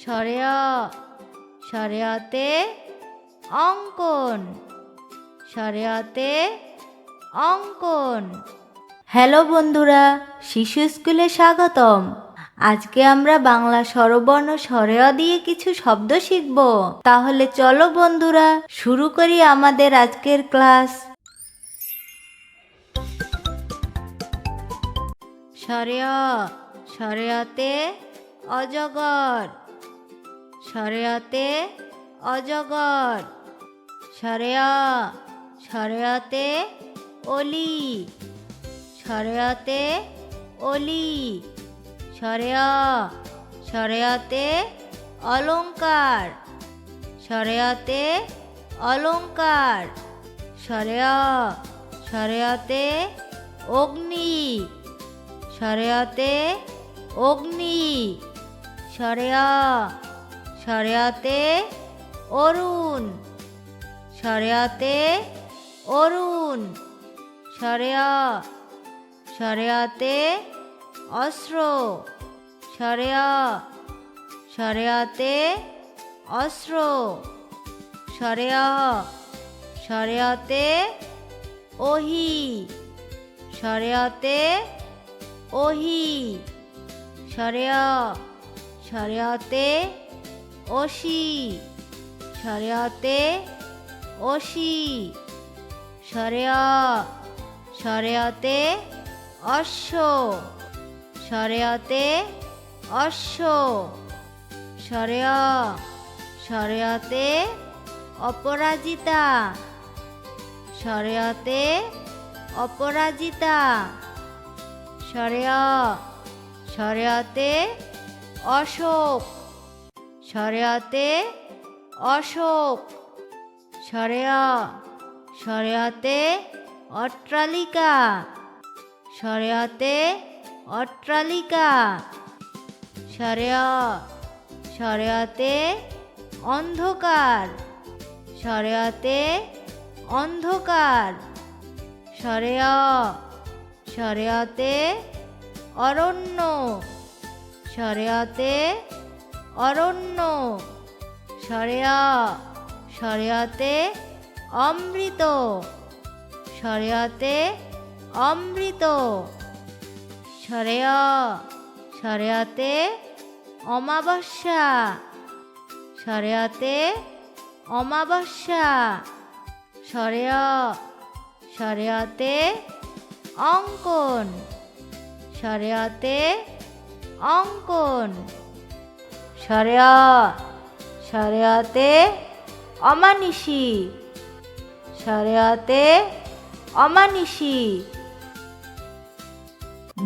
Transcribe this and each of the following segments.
স্বরে অ, স্বরে অতে অঙ্কন, স্বরে অতে অঙ্কন। হ্যালো বন্ধুরা, শিশু স্কুলে স্বাগতম। আজকে আমরা বাংলা স্বরবর্ণ স্বরে অ দিয়ে কিছু শব্দ শিখব। তাহলে চলো বন্ধুরা, শুরু করি আমাদের আজকের ক্লাস। স্বরে অ, স্বরে অতে অজগর, স্বরে অতে অজগর। স্বরে অ, স্বরে অতে অলি, স্বরে অতে অলি। স্বরে অ, স্বরে অতে অলংকার, স্বরে অতে অলংকার। স্বরে অ, স্বরে অতে অগ্নি, স্বরে অতে অগ্নি। স্বরে অ, স্বরে অতে অরুণ, স্বরে অতে অরুণ। স্বরে অ, স্বরে অতে অস্ত্র, স্বরে অ, স্বরে অতে অস্ত্র। স্বরে অ, স্বরে অতে ওহি, স্বরে অতে ওহি। স্বরে অ, স্বরে অতে অসি, স্বরে অতে অসি। স্বরে অ, স্বরে অতে অশ্ব, স্বরে অতে অশ্ব। স্বরে অ, স্বরে অতে অপরাজিতা, স্বরে অতে অপরাজিতা। স্বরে অ, স্বরে অতে অশোক, স্বরে অতে অশোক। স্বরে অ, স্বরে অতে অট্টালিকা, স্বরে অতে অট্টালিকা। স্বরে অ, স্বরে অতে অন্ধকার, স্বরে অতে অন্ধকার। স্বরে অ, স্বরে অতে অরণ্য, স্বরে অতে অরণ্য। স্বরে অ, স্বরে অতে অমৃত, স্বরে অতে অমৃত। স্বরে অ, স্বরে অতে অমাবস্যা, স্বরে অতে অমাবস্যা। স্বরে অ, স্বরে অতে অঙ্কন, স্বরে অতে অঙ্কন। স্বরে অ, স্বরে অতে অমানিসি, স্বরে অতে অমানিসি।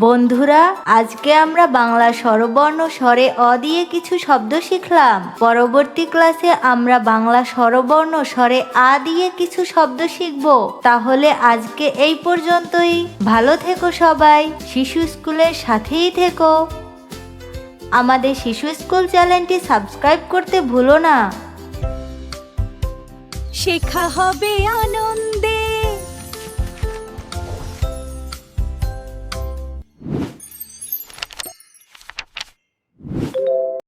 বন্ধুরা, আজকে আমরা বাংলা স্বরবর্ণ স্বরে অ দিয়ে কিছু শব্দ শিখলাম। পরবর্তী ক্লাসে আমরা বাংলা স্বরবর্ণ স্বরে আ দিয়ে কিছু শব্দ শিখব। তাহলে আজকে এই পর্যন্তই। ভালো থেকো সবাই, শিশু স্কুলের সাথেই থেকো। আমাদের শিশু স্কুল চ্যানেলটি সাবস্ক্রাইব করতে ভুলো না। শেখা হবে আনন্দে।